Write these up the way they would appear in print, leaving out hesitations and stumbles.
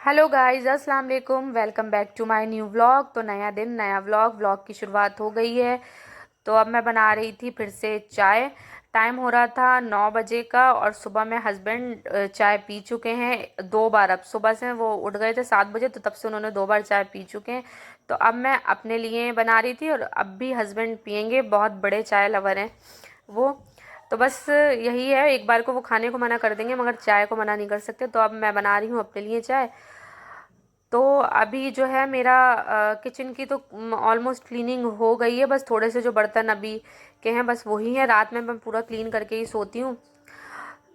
Hello guys, अस्सलाम वालेकुम। Welcome back to my new vlog. तो नया दिन नया व्लॉग की शुरुआत हो गई है। तो अब मैं बना रही थी फिर से चाय। टाइम हो रहा था 9 बजे का और सुबह में हस्बैंड चाय पी चुके हैं 2 बार। अब सुबह से वो उठ गए थे 7 बजे, तो तब से उन्होंने 2 बार चाय पी चुके हैं। तो अब मैं अपने लिए बना रही थी और अब भी हस्बैंड पियेंगे। बहुत बड़े चाय लवर हैं वो। तो बस यही है, एक बार को वो खाने को मना कर देंगे मगर चाय को मना नहीं कर सकते। तो अब मैं बना रही हूँ अपने लिए चाय। तो अभी जो है मेरा किचन की तो ऑलमोस्ट क्लीनिंग हो गई है। बस थोड़े से जो बर्तन अभी के हैं बस वही है। रात में मैं पूरा क्लीन करके ही सोती हूँ।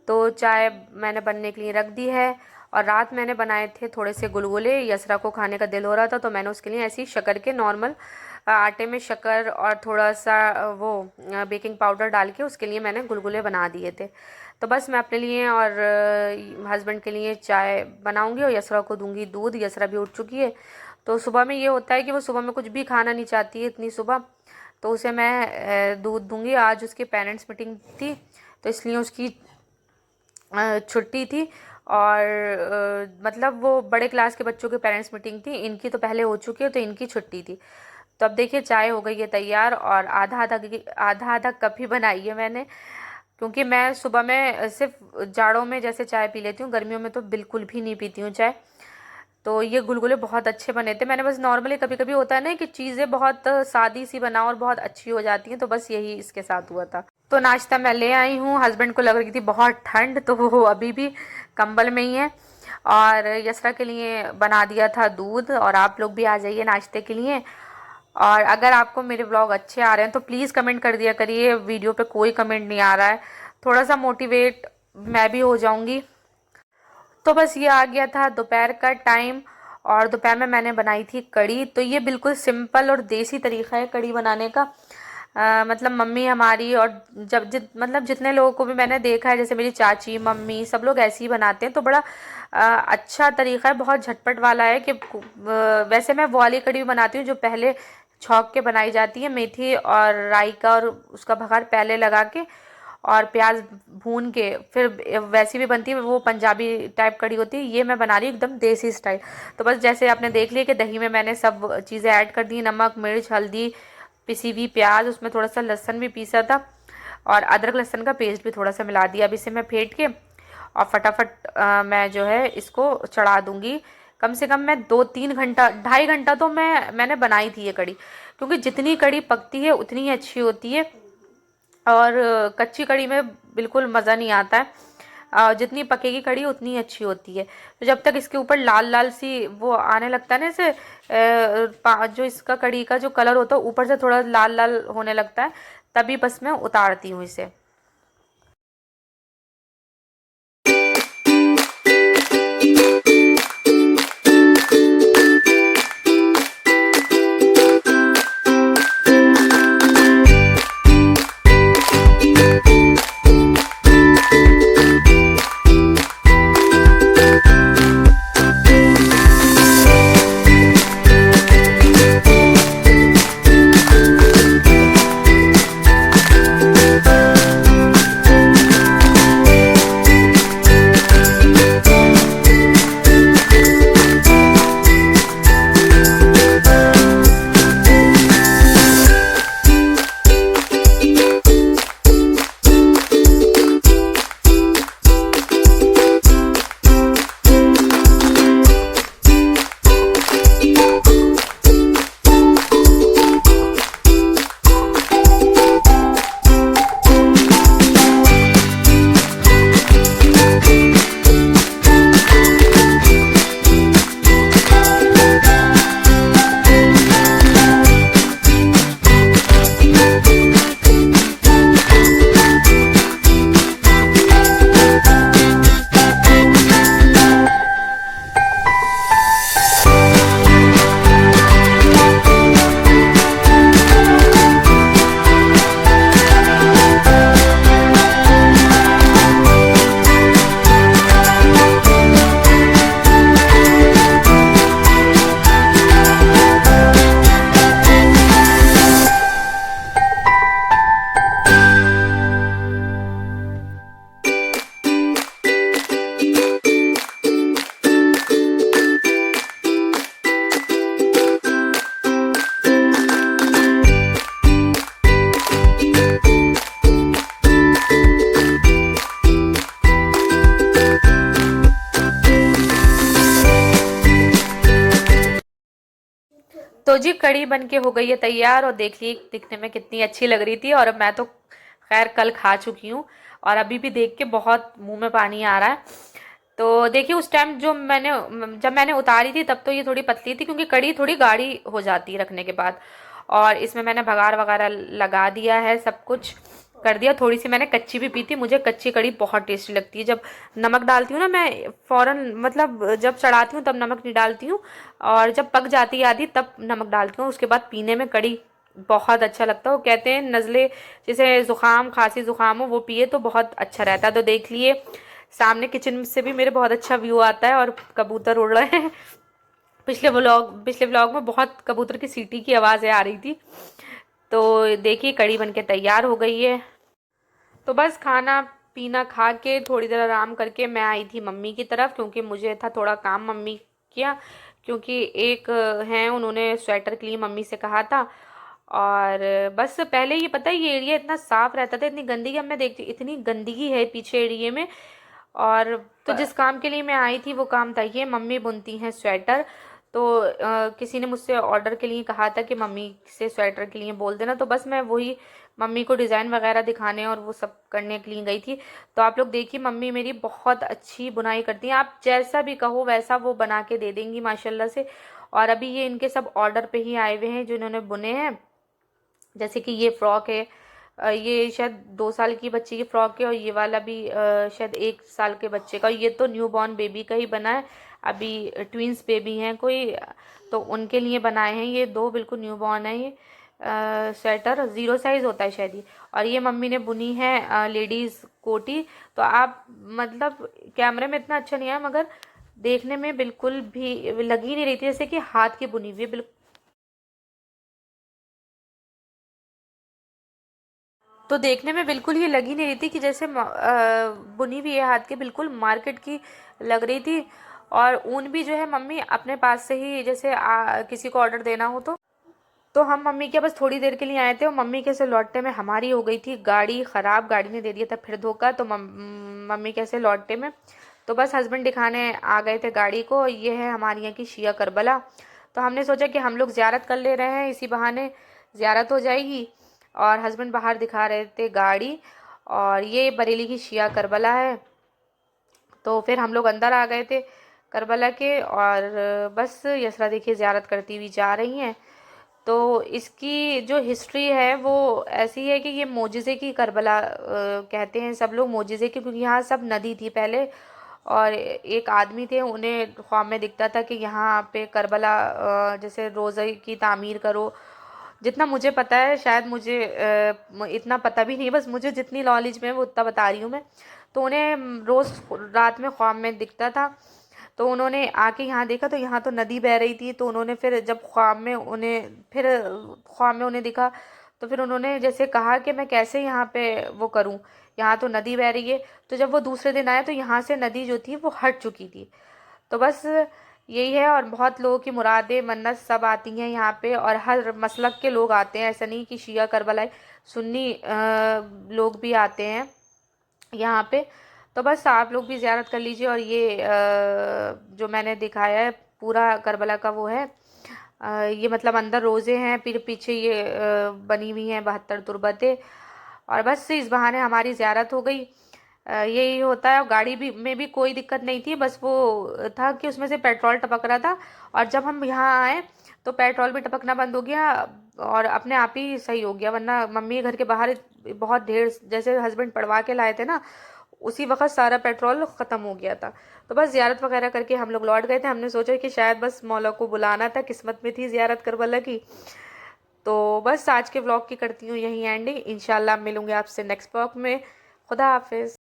तो चाय मैंने बनने के लिए रख दी है। और रात मैंने बनाए थे थोड़े से गुलगुले। यसरा को खाने का दिल हो रहा था तो मैंने उसके लिए ऐसी शक्कर के नॉर्मल आटे में शक्कर और थोड़ा सा वो बेकिंग पाउडर डाल के उसके लिए मैंने गुलगुले बना दिए थे। तो बस मैं अपने लिए और हस्बैंड के लिए चाय बनाऊंगी और यसरा को दूंगी दूध। यसरा भी उठ चुकी है। तो सुबह में ये होता है कि वो सुबह में कुछ भी खाना नहीं चाहती है इतनी सुबह। तो उसे मैं दूध दूंगी। आज उसकी पेरेंट्स मीटिंग थी तो इसलिए उसकी छुट्टी थी। और मतलब वो बड़े क्लास के बच्चों की पेरेंट्स मीटिंग थी, इनकी तो पहले हो चुकी है तो इनकी छुट्टी थी। तो अब देखिए चाय हो गई है तैयार और आधा आधा कप ही बनाई है मैंने। क्योंकि मैं सुबह में सिर्फ जाड़ों में जैसे चाय पी लेती हूँ, गर्मियों में तो बिल्कुल भी नहीं पीती हूँ चाय। तो ये गुलगुले बहुत अच्छे बने थे। मैंने बस नॉर्मली कभी कभी होता है ना कि चीज़ें बहुत सादी सी बनाओ और बहुत अच्छी हो जाती हैं, तो बस यही इसके साथ हुआ था। तो नाश्ता मैं ले आई हूँ। हस्बैंड को लग रही थी बहुत ठंड तो वो अभी भी कंबल में ही है। और यसरा के लिए बना दिया था दूध। और आप लोग भी आ जाइए नाश्ते के लिए। और अगर आपको मेरे व्लॉग अच्छे आ रहे हैं तो प्लीज़ कमेंट कर दिया करिए। वीडियो पे कोई कमेंट नहीं आ रहा है, थोड़ा सा मोटिवेट मैं भी हो जाऊंगी। तो बस ये आ गया था दोपहर का टाइम। और दोपहर में मैंने बनाई थी कड़ी। तो ये बिल्कुल सिंपल और देसी तरीका है कड़ी बनाने का। मतलब मम्मी हमारी और मतलब जितने लोगों को भी मैंने देखा है, जैसे मेरी चाची मम्मी सब लोग ऐसे ही बनाते हैं। तो बड़ा अच्छा तरीका है, बहुत झटपट वाला है कि वैसे मैं वो वाली कड़ी बनाती हूँ जो पहले छौंक के बनाई जाती है, मेथी और राई का और उसका भगार पहले लगा के और प्याज भून के फिर वैसी भी बनती है। वो पंजाबी टाइप कड़ी होती है। ये मैं बना रही हूँ एकदम देसी स्टाइल। तो बस जैसे आपने देख लिया कि दही में मैंने सब चीज़ें ऐड कर दी, नमक मिर्च हल्दी पिसी हुई प्याज, उसमें थोड़ा सा लहसुन भी पीसा था और अदरक लहसुन का पेस्ट भी थोड़ा सा मिला दिया। अब इसे मैं फेंट के और फटाफट मैं जो है इसको चढ़ा दूंगी। कम से कम मैं 2-3 घंटा 2.5 घंटा तो मैंने बनाई थी ये कड़ी। क्योंकि जितनी कड़ी पकती है उतनी ही अच्छी होती है। और कच्ची कड़ी में बिल्कुल मज़ा नहीं आता है। जितनी पकेगी कड़ी उतनी अच्छी होती है। तो जब तक इसके ऊपर लाल लाल सी वो आने लगता है ना, जैसे जो इसका कड़ी का जो कलर होता है ऊपर से थोड़ा लाल लाल होने लगता है, तभी बस मैं उतारती हूँ इसे। तो जी कड़ी बन के हो गई है तैयार, और देखिए दिखने में कितनी अच्छी लग रही थी। और मैं तो खैर कल खा चुकी हूँ, और अभी भी देख के बहुत मुंह में पानी आ रहा है। तो देखिए उस टाइम जब मैंने उतारी थी तब तो ये थोड़ी पतली थी, क्योंकि कड़ी थोड़ी गाढ़ी हो जाती है रखने के बाद। और इसमें मैंने भगार वगैरह लगा दिया है, सब कुछ कर दिया। थोड़ी सी मैंने कच्ची भी पी थी, मुझे कच्ची कड़ी बहुत टेस्टी लगती है। जब नमक डालती हूँ ना मैं फौरन, मतलब जब चढ़ाती हूँ तब नमक नहीं डालती हूँ, और जब पक जाती है आधी तब नमक डालती हूँ। उसके बाद पीने में कड़ी बहुत अच्छा लगता है। वो कहते हैं नज़ले, जैसे ज़ुकाम खांसी ज़ुकाम हो वो पिए तो बहुत अच्छा रहता है। तो देख लिए सामने किचन से भी मेरे बहुत अच्छा व्यू आता है, और कबूतर उड़ रहे हैं। पिछले व्लॉग में बहुत कबूतर की सीटी की आवाज़ें आ रही थी। तो देखिए कड़ी बनके तैयार हो गई है। तो बस खाना पीना खा के थोड़ी देर आराम करके मैं आई थी मम्मी की तरफ, क्योंकि मुझे था थोड़ा काम मम्मी किया, क्योंकि एक हैं उन्होंने स्वेटर के लिए मम्मी से कहा था। और बस पहले ये पता है ये एरिया इतना साफ रहता था, इतनी गंदगी, अब मैं देखती इतनी गंदगी है पीछे एरिया में। और तो जिस काम के लिए मैं आई थी वो काम था ये, मम्मी बुनती हैं स्वेटर। तो किसी ने मुझसे ऑर्डर के लिए कहा था कि मम्मी से स्वेटर के लिए बोल देना, तो बस मैं वही मम्मी को डिज़ाइन वगैरह दिखाने और वो सब करने के लिए गई थी। तो आप लोग देखिए मम्मी मेरी बहुत अच्छी बुनाई करती हैं, आप जैसा भी कहो वैसा वो बना के दे देंगी माशाल्लाह से। और अभी ये इनके सब ऑर्डर पे ही आए हुए हैं जो इन्होंने बुने हैं। जैसे कि ये फ्रॉक है, ये शायद 2 साल की बच्ची की फ्रॉक है, और ये वाला भी शायद 1 साल के बच्चे का। ये तो न्यू बॉर्न बेबी का ही बना है, अभी ट्विंस बेबी हैं कोई, तो उनके लिए बनाए हैं। ये दो बिल्कुल न्यू बॉर्न है ये स्वेटर, 0 साइज़ होता है शायद ये। और ये मम्मी ने बुनी है लेडीज़ कोटी। तो आप मतलब कैमरे में इतना अच्छा नहीं है, मगर देखने में बिल्कुल भी लग ही नहीं रही थी जैसे कि हाथ की बुनी हुई है, बिल्कुल। तो देखने में बिल्कुल ही लग ही नहीं रही थी कि जैसे बुनी हुई है हाथ के, बिल्कुल मार्केट की लग रही थी। और ऊन भी जो है मम्मी अपने पास से ही, जैसे किसी को ऑर्डर देना हो तो हम मम्मी के बस थोड़ी देर के लिए आए थे, और मम्मी कैसे लौटते में हमारी हो गई थी गाड़ी ख़राब, गाड़ी ने दे दिया था फिर धोखा। तो मम्मी कैसे लौटते में, तो बस हस्बैंड दिखाने आ गए थे गाड़ी को। ये है हमारी यहाँ की शिया करबला। तो हमने सोचा कि हम लोग ज़ियारत कर ले रहे हैं, इसी बहाने ज़ियारत हो जाएगी। और हस्बैंड बाहर दिखा रहे थे गाड़ी, और ये बरेली की शिया करबला है। तो फिर हम लोग अंदर आ गए थे करबला के, और बस यसरा देखिए ज़ियारत करती हुई जा रही हैं। तो इसकी जो हिस्ट्री है वो ऐसी है कि ये मोजिज़े की करबला कहते हैं सब लोग मोजिज़े की, क्योंकि यहाँ सब नदी थी पहले। और एक आदमी थे, उन्हें ख्वाब में दिखता था कि यहाँ पे करबला जैसे रोज़े की तामीर करो। जितना मुझे पता है, शायद मुझे इतना पता भी नहीं, बस मुझे जितनी नॉलेज में है वो उतना बता रही हूँ मैं। तो उन्हें रोज़ रात में ख्वाब में दिखता था। तो उन्होंने आके यहाँ देखा तो यहाँ तो नदी बह रही थी। तो उन्होंने फिर जब ख्वाब में उन्हें दिखा, तो फिर उन्होंने जैसे कहा कि मैं कैसे यहाँ पे वो करूँ, यहाँ तो नदी बह रही है। तो जब वो दूसरे दिन आए तो यहाँ से नदी जो थी वो हट चुकी थी। तो बस यही है। और बहुत लोगों की मुरादें मन्नत सब आती हैं यहाँ पे, और हर मसलक के लोग आते हैं, ऐसा नहीं कि शिया करबलाई, सुन्नी लोग भी आते हैं यहाँ पे। तो बस आप लोग भी ज़ियारत कर लीजिए। और ये जो मैंने दिखाया है पूरा करबला का वो है, ये मतलब अंदर रोज़े हैं, फिर पीछे ये बनी हुई हैं 72 तुरबतें। और बस इस बहाने हमारी ज़ियारत हो गई। यही होता है। और गाड़ी भी में भी कोई दिक्कत नहीं थी, बस वो था कि उसमें से पेट्रोल टपक रहा था। और जब हम यहाँ आए तो पेट्रोल भी टपकना बंद हो गया, और अपने आप ही सही हो गया। वरना मम्मी घर के बाहर बहुत ढेर, जैसे हस्बैंड पड़वा के लाए थे ना, उसी वक्त सारा पेट्रोल ख़त्म हो गया था। तो बस ज़ियारत वगैरह करके हम लोग लौट गए थे। हमने सोचा कि शायद बस मौला को बुलाना था, किस्मत में थी ज़ियारत करबला की। तो बस आज के व्लॉग की करती हूँ यही एंडिंग। इंशाल्लाह मिलूंगी आपसे नेक्स्ट व्लॉग में। खुदा हाफिज़।